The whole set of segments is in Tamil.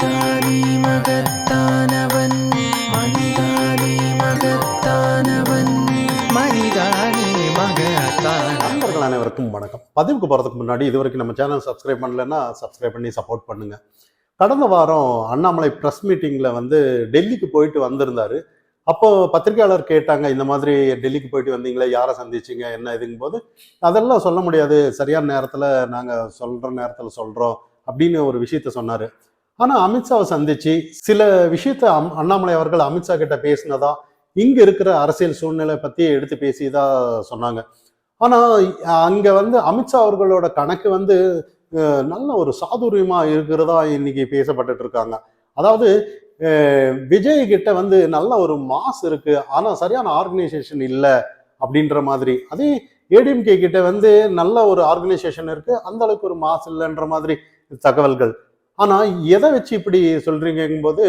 மனிதானே மகத்தானவன், மனிதானே மகத்தானவன், மனிதானே மகத்தானவன். நண்பர்கள் அனைவருக்கும் வணக்கம். பதிவுக்கு போகிறதுக்கு முன்னாடி இது வரைக்கும் நம்ம சேனல் சப்ஸ்கிரைப் பண்ணலைன்னா சப்ஸ்கிரைப் பண்ணி சப்போர்ட் பண்ணுங்க. கடந்த வாரம் அண்ணாமலை ப்ரெஸ் மீட்டிங்கில் வந்து டெல்லிக்கு போயிட்டு வந்திருந்தாரு. அப்போ பத்திரிகையாளர் கேட்டாங்க, இந்த மாதிரி டெல்லிக்கு போயிட்டு வந்தீங்களே, யாரை சந்திச்சிங்க, என்ன இதுங்கும் போது அதெல்லாம் சொல்ல முடியாது, சரியான நேரத்தில் நாங்கள் சொல்கிற நேரத்தில் சொல்கிறோம் அப்படின்னு ஒரு விஷயத்த சொன்னார். ஆனால் அமித்ஷாவை சந்திச்சு சில விஷயத்த அண்ணாமலை அவர்கள் அமித்ஷா கிட்ட பேசினதா, இங்கே இருக்கிற அரசியல் சூழ்நிலை பற்றி எடுத்து பேசியதா சொன்னாங்க. ஆனால் அங்கே வந்து அமித்ஷா அவர்களோட கணக்கு வந்து நல்ல ஒரு சாதுரியமாக இருக்கிறதா இன்னைக்கு பேசப்பட்டுட்டு இருக்காங்க. அதாவது விஜய் கிட்ட வந்து நல்ல ஒரு மாஸ் இருக்கு, ஆனா சரியான ஆர்கனைசேஷன் இல்லை அப்படின்ற மாதிரி. அதே ஏடிஎம்கே கிட்ட வந்து நல்ல ஒரு ஆர்கனைசேஷன் இருக்கு, அந்த அளவுக்கு ஒரு மாஸ் இல்லைன்ற மாதிரி தகவல்கள். ஆனா எதை வச்சு இப்படி சொல்றீங்கும் போது,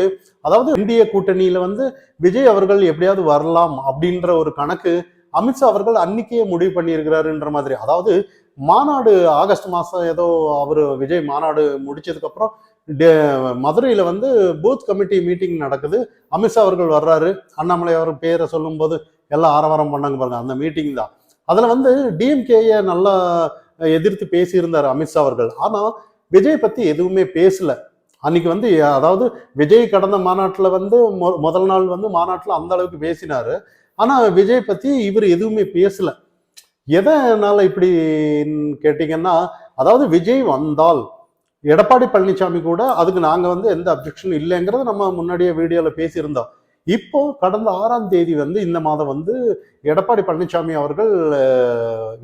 அதாவது இந்திய கூட்டணியில வந்து விஜய் அவர்கள் எப்படியாவது வரலாம் அப்படின்ற ஒரு கணக்கு அமித்ஷா அவர்கள் அன்னைக்கே முடிவு பண்ணியிருக்கிறாருன்ற மாதிரி. அதாவது மாநாடு ஆகஸ்ட் மாசம் ஏதோ அவர் விஜய் மாநாடு முடிச்சதுக்கு அப்புறம் மதுரையில வந்து பூத் கமிட்டி மீட்டிங் நடக்குது. அமித்ஷா அவர்கள் வர்றாரு. அண்ணாமலை அவர் பேரை சொல்லும் போது எல்லாம் ஆரவாரம் பண்ணாங்க பாருங்க, அந்த மீட்டிங் தான். அதுல வந்து டிஎம்கேயை நல்லா எதிர்த்து பேசியிருந்தார் அமித்ஷா அவர்கள். ஆனா விஜய் பத்தி எதுவுமே பேசல அன்னைக்கு வந்து. அதாவது விஜய் கடந்த மாநாட்டுல வந்து முதல் நாள் வந்து மாநாட்டுல அந்த அளவுக்கு பேசினாரு. ஆனா விஜய் பத்தி இவர் எதுவுமே பேசல. எதனால இப்படி கேட்டீங்கன்னா, அதாவது விஜய் வந்தால் எடப்பாடி பழனிசாமி கூட அதுக்கு நாங்க வந்து எந்த அப்ஜெக்ஷனும் இல்லைங்கிறத நம்ம முன்னாடியே வீடியோல பேசியிருந்தோம். இப்போ கடந்த 6ஆம் தேதி வந்து இந்த மாதம் வந்து எடப்பாடி பழனிசாமி அவர்கள்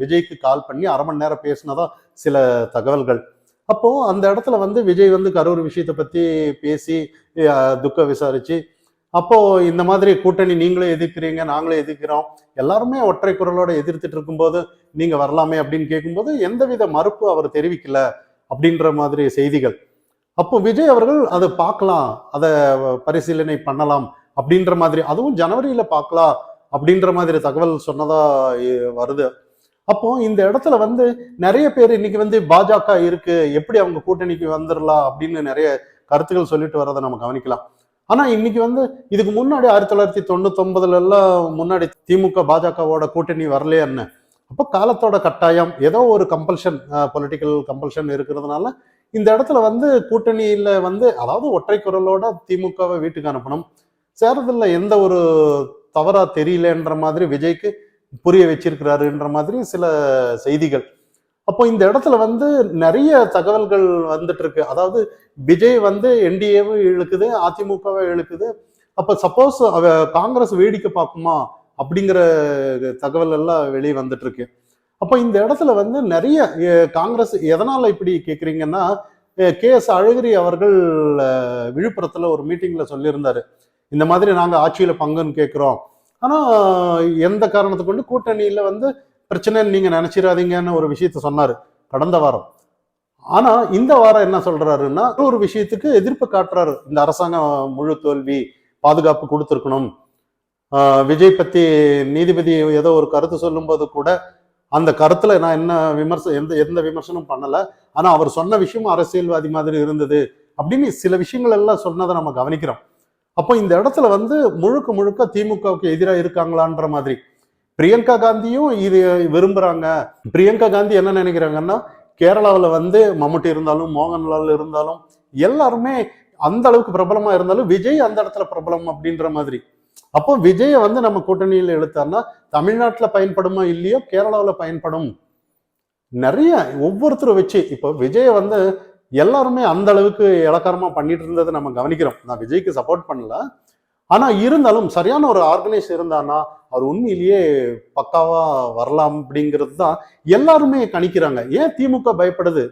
விஜய்க்கு கால் பண்ணி அரை மணி நேரம் பேசினதா சில தகவல்கள். அப்போ அந்த இடத்துல வந்து விஜய் வந்து கரூர் விஷயத்தை பத்தி பேசி துக்க விசாரிச்சு, அப்போ இந்த மாதிரி கூட்டணி நீங்களும் எதிர்க்கிறீங்க, நாங்களும் எதிர்க்கிறோம், எல்லாருமே ஒற்றை குரலோட எதிர்த்துட்டு இருக்கும்போது நீங்க வரலாமே அப்படின்னு கேட்கும்போது எந்தவித மறுப்பு அவர் தெரிவிக்கல அப்படின்ற மாதிரி செய்திகள். அப்போ விஜய் அவர்கள் அதை பார்க்கலாம், அதை பரிசீலனை பண்ணலாம் அப்படின்ற மாதிரி, அதுவும் ஜனவரியில பார்க்கலாம் அப்படின்ற மாதிரி தகவல் சொன்னதா வருது. அப்போ இந்த இடத்துல வந்து நிறைய பேர் இன்னைக்கு வந்து பாஜக இருக்கு, எப்படி அவங்க கூட்டணிக்கு வந்துடலாம் அப்படின்னு நிறைய கருத்துக்கள் சொல்லிட்டு வர்றதை நம்ம கவனிக்கலாம். ஆனா இன்னைக்கு வந்து இதுக்கு முன்னாடி 1999 எல்லாம் முன்னாடி திமுக பாஜகவோட கூட்டணி வரலையான்னு, அப்போ காலத்தோட கட்டாயம் ஏதோ ஒரு கம்பல்ஷன், பொலிட்டிக்கல் கம்பல்ஷன் இருக்கிறதுனால இந்த இடத்துல வந்து கூட்டணியில வந்து, அதாவது ஒற்றை குரலோட திமுகவை வீட்டுக்கு அனுப்பணும், சேரதில்ல எந்த ஒரு தவறா தெரியலன்ற மாதிரி விஜய்க்கு புரிய வச்சிருக்கிறாருன்ற மாதிரி சில செய்திகள். அப்போ இந்த இடத்துல வந்து நிறைய தகவல்கள் வந்துட்டு இருக்கு. அதாவது விஜய் வந்து என்டிஏவும் இழுக்குது, அதிமுகவை இழுக்குது. அப்ப சப்போஸ் காங்கிரஸ் வேடிக்கை பார்க்குமா அப்படிங்கிற தகவல் எல்லாம் வெளியே வந்துட்டு இருக்கு. அப்போ இந்த இடத்துல வந்து நிறைய காங்கிரஸ் எதனால இப்படி கேட்குறீங்கன்னா, KS அழகிரி அவர்கள் விழுப்புரத்துல ஒரு மீட்டிங்ல சொல்லியிருந்தாரு, இந்த மாதிரி நாங்க ஆட்சியில பங்குன்னு கேட்கிறோம், ஆனா எந்த காரணத்தை கொண்டு கூட்டணியில வந்து பிரச்சனைன்னு நீங்க நினைச்சிடாதீங்கன்னு ஒரு விஷயத்த சொன்னாரு கடந்த வாரம். ஆனா இந்த வாரம் என்ன சொல்றாருன்னா, ஒரு விஷயத்துக்கு எதிர்ப்பு காட்டுறாரு. இந்த அரசாங்கம் முழு தோல்வி, பாதுகாப்பு கொடுத்துருக்கணும். விஜய் பத்தி நீதிபதி ஏதோ ஒரு கருத்து சொல்லும் போது கூட அந்த கருத்துல நான் என்ன எந்த விமர்சனம் பண்ணல, ஆனா அவர் சொன்ன விஷயம் அரசியல்வாதி மாதிரி இருந்தது அப்படின்னு சில விஷயங்கள் எல்லாம் சொன்னதை நம்ம கவனிக்கிறோம். அப்போ இந்த இடத்துல வந்து முழுக்க முழுக்க திமுகவுக்கு எதிராக இருக்காங்களான்ற மாதிரி. பிரியங்கா காந்தியும் இது விரும்புறாங்க. பிரியங்கா காந்தி என்ன நினைக்கிறாங்கன்னா, கேரளாவில் வந்து மம்முட்டி இருந்தாலும் மோகன்லால் இருந்தாலும் எல்லாருமே அந்த அளவுக்கு பிரபலமா இருந்தாலும் விஜய் அந்த இடத்துல பிரபலம் அப்படின்ற மாதிரி. அப்போ விஜயை வந்து நம்ம கூட்டணியில் எடுத்தார்னா தமிழ்நாட்டுல பயன்படுமா இல்லையோ கேரளாவில் பயன்படும். நிறைய ஒவ்வொருத்தரும் வச்சு இப்போ விஜயை வந்து எல்லாருமே அந்த அளவுக்கு இலக்காரமா பண்ணிட்டு இருந்ததை நம்ம கவனிக்கிறோம். நான் விஜய்க்கு சப்போர்ட் பண்ணல, ஆனா இருந்தாலும் சரியான ஒரு ஆர்கனைஸ் இருந்தானா அவர் உண்மையிலேயே பக்காவா வரலாம் அப்படிங்கிறது தான் எல்லாருமே கணிக்கிறாங்க. ஏன் திமுக பயப்படுது,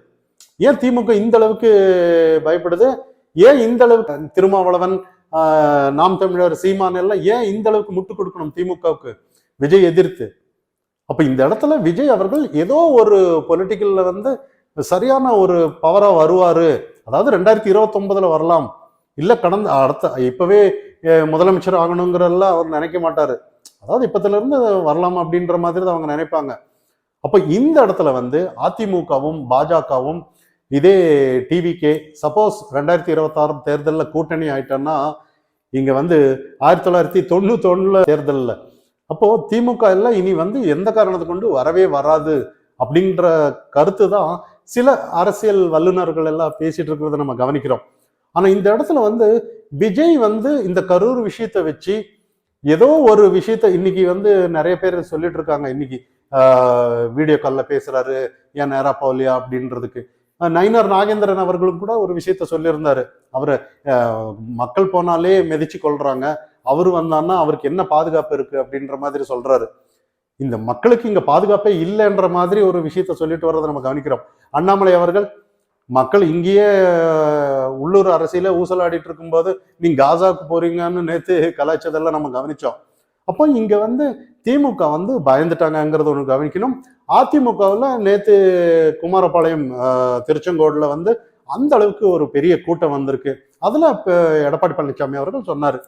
ஏன் திமுக இந்த அளவுக்கு பயப்படுது, ஏன் இந்த அளவுக்கு திருமாவளவன், நாம் தமிழர், சீமான் எல்லாம் ஏன் இந்த அளவுக்கு முட்டு கொடுக்கணும் திமுகவுக்கு விஜய் எதிர்த்து? அப்ப இந்த இடத்துல விஜய் அவர்கள் ஏதோ ஒரு பொலிட்டிக்கல்ல வந்து சரியான ஒரு பவரா வருவாரு. அதாவது 2029 வரலாம், இல்ல கடந்த அடுத்த இப்பவே முதலமைச்சர் ஆகணுங்கிறதெல்லாம் அவர் நினைக்க மாட்டாரு. அதாவது இப்பத்துல இருந்து வரலாம் அப்படின்ற மாதிரி தான் அவங்க நினைப்பாங்க. அப்ப இந்த இடத்துல வந்து அதிமுகவும் பாஜகவும் இதே டிவிகே சப்போஸ் 2026 தேர்தலில் கூட்டணி ஆயிட்டோன்னா இங்க வந்து 1991 தேர்தலில் அப்போ திமுக எல்லாம் இனி வந்து எந்த காரணத்தை கொண்டு வரவே வராது அப்படின்ற கருத்து தான் சில அரசியல் வல்லுநர்கள் எல்லாம் பேசிட்டு இருக்கிறத நம்ம கவனிக்கிறோம். ஆனா இந்த இடத்துல வந்து விஜய் வந்து இந்த கரூர் விஷயத்தை வச்சு ஏதோ ஒரு விஷயத்த இன்னைக்கு வந்து நிறைய பேர் சொல்லிட்டு இருக்காங்க. இன்னைக்கு வீடியோ கால்ல பேசுறாரு, ஏன் நேரா போகலையா அப்படின்றதுக்கு. நயினார் நாகேந்திரன் அவர்களும் கூட ஒரு விஷயத்த சொல்லியிருந்தாரு. அவரை மக்கள் போனாலே மிதிச்சு கொள்றாங்க, அவரு வந்தான்னா அவருக்கு என்ன பாதுகாப்பு இருக்கு அப்படின்ற மாதிரி சொல்றாரு. இந்த மக்களுக்கு இங்க பாதுகாப்பே இல்லைன்ற மாதிரி ஒரு விஷயத்த சொல்லிட்டு வர்றதை நம்ம கவனிக்கிறோம். அண்ணாமலை அவர்கள் மக்கள் இங்கேயே உள்ளூர் அரசியல ஊசலாடிட்டு இருக்கும்போது நீங்க காசாவுக்கு போறீங்கன்னு நேத்து கலாய்ச்சதெல்லாம் நம்ம கவனிச்சோம். அப்போ இங்க வந்து திமுக வந்து பயந்துட்டாங்கிறத ஒன்று கவனிக்கணும். அதிமுகவில் நேத்து குமாரபாளையம் திருச்செங்கோடுல வந்து அந்த அளவுக்கு ஒரு பெரிய கூட்டம் வந்திருக்கு. அதுல எடப்பாடி பழனிசாமி அவர்கள் சொன்னாரு,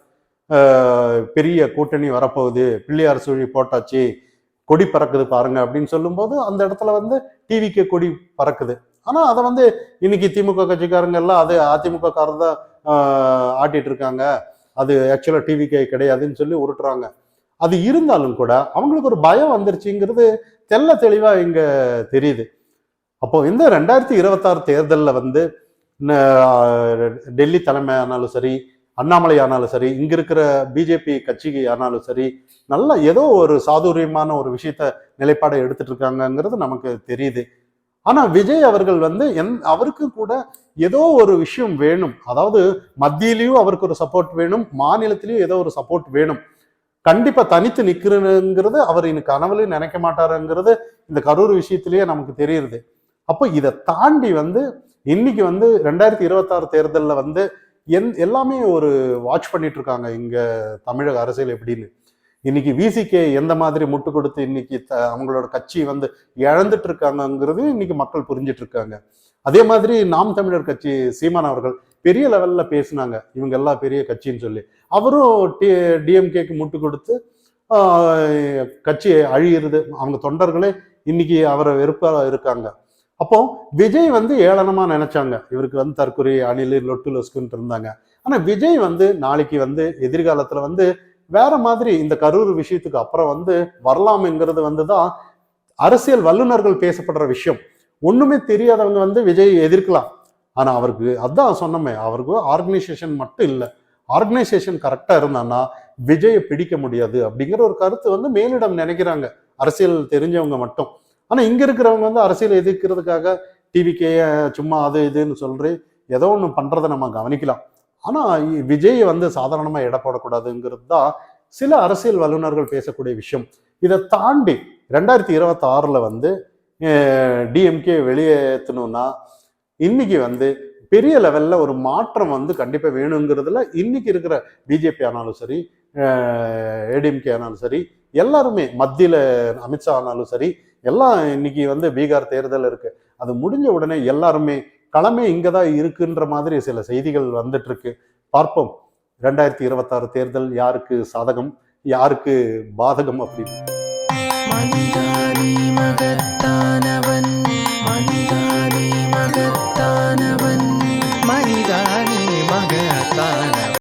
பெரிய கூட்டணி வரப்போகுது, பிள்ளையார் சுழி போட்டாச்சு, கொடி பறக்குது பாருங்க அப்படின்னு சொல்லும்போது அந்த இடத்துல வந்து டிவிக்கு கொடி பறக்குது. ஆனா அதை வந்து இன்னைக்கு திமுக கட்சிக்காரங்க எல்லாம் அது அதிமுக காரர் தான் ஆட்டிட்டு இருக்காங்க, அது ஆக்சுவலா டிவிக்கு கிடையாதுன்னு சொல்லி உருட்டுறாங்க. அது இருந்தாலும் கூட அவங்களுக்கு ஒரு பயம் வந்துருச்சுங்கிறது தெல்ல தெளிவா இங்க தெரியுது. அப்போ இந்த 2026 தேர்தலில் வந்து டெல்லி தலைமை ஆனாலும் சரி, அண்ணாமலை ஆனாலும் சரி, இங்க இருக்கிற பிஜேபி கட்சிக்கு ஆனாலும் சரி, நல்ல ஏதோ ஒரு சாதுரியமான ஒரு விஷயத்த நிலைப்பாடை எடுத்துட்டு இருக்காங்கிறது நமக்கு தெரியுது. ஆனா விஜய் அவர்கள் வந்து அவருக்கு கூட ஏதோ ஒரு விஷயம் வேணும். அதாவது மத்தியிலையும் அவருக்கு ஒரு சப்போர்ட் வேணும், மாநிலத்திலையும் ஏதோ ஒரு சப்போர்ட் வேணும். கண்டிப்பா தனித்து நிக்கிறதுங்கிறது அவர் இன்னும் கனவுலையும் நினைக்க மாட்டாருங்கிறது இந்த கரூர் விஷயத்திலேயே நமக்கு தெரியுது. அப்போ இதை தாண்டி வந்து இன்னைக்கு வந்து 2026 தேர்தலில் வந்து எல்லாமே ஒரு வாட்ச் பண்ணிட்டு இருக்காங்க இங்க தமிழக அரசியல் எப்படின்னு. இன்னைக்கு விசிகே எந்த மாதிரி முட்டு கொடுத்து இன்னைக்கு அவங்களோட கட்சி வந்து இழந்துட்டு இருக்காங்கிறது இன்னைக்கு மக்கள் புரிஞ்சிட்டு இருக்காங்க. அதே மாதிரி நாம் தமிழர் கட்சி சீமான் அவர்கள் பெரிய லெவல்ல பேசினாங்க, இவங்க எல்லாம் பெரிய கட்சின்னு சொல்லி. அவரும் டிஎம்கேக்கு முட்டு கொடுத்து கட்சி அழியிறது, அவங்க தொண்டர்களே இன்னைக்கு அவரை வெறுப்பா இருக்காங்க. அப்போ விஜய் வந்து ஏளனமா நினைச்சாங்க, இவருக்கு வந்து தற்கொலை அணிலு லொட்டு லொஸ்குன்னு இருந்தாங்க. ஆனா விஜய் வந்து நாளைக்கு வந்து எதிர்காலத்துல வந்து வேற மாதிரி இந்த கரூர் விஷயத்துக்கு அப்புறம் வந்து வரலாம்ங்கிறது வந்துதான் அரசியல் வல்லுநர்கள் பேசப்படுற விஷயம். ஒண்ணுமே தெரியாதவங்க வந்து விஜய் எதிர்க்கலாம். ஆனா அவருக்கு அதான் சொன்னமே, அவருக்கு ஆர்கனைசேஷன் மட்டும் இல்லை, ஆர்கனைசேஷன் கரெக்டா இருந்தான்னா விஜயை பிடிக்க முடியாது அப்படிங்கிற ஒரு கருத்து வந்து மேலிடம் நினைக்கிறாங்க, அரசியல் தெரிஞ்சவங்க மட்டும். ஆனா இங்க இருக்கிறவங்க வந்து அரசியல் எதிர்க்கிறதுக்காக டிவிக்கே சும்மா அது இதுன்னு சொல்றேன் ஏதோ ஒன்று பண்றதை நம்ம கவனிக்கலாம். ஆனா விஜய் வந்து சாதாரணமா எடை போடக்கூடாதுங்கிறது தான் சில அரசியல் வல்லுநர்கள் பேசக்கூடிய விஷயம். இதை தாண்டி 2026 வந்து டிஎம்கே வெளியேற்றணும்னா இன்னைக்கு வந்து பெரிய லெவல்ல ஒரு மாற்றம் வந்து கண்டிப்பா வேணுங்கிறதுல இன்னைக்கு இருக்கிற பிஜேபி ஆனாலும் சரி, ஏடிஎம்கே ஆனாலும் சரி, எல்லாருமே மத்தியில அமித்ஷா ஆனாலும் சரி, எல்லாம் இன்னைக்கு வந்து பீகார் தேர்தல் இருக்கு, அது முடிஞ்ச உடனே எல்லாருமே களமே இங்கதான் இருக்குன்ற மாதிரி சில செய்திகள் வந்துட்டு இருக்கு. பார்ப்போம் 2026 தேர்தல் யாருக்கு சாதகம் யாருக்கு பாதகம் அப்படின்னு. மனிதானி மகத்தானவன், மனிதானி மகத்தானவன்.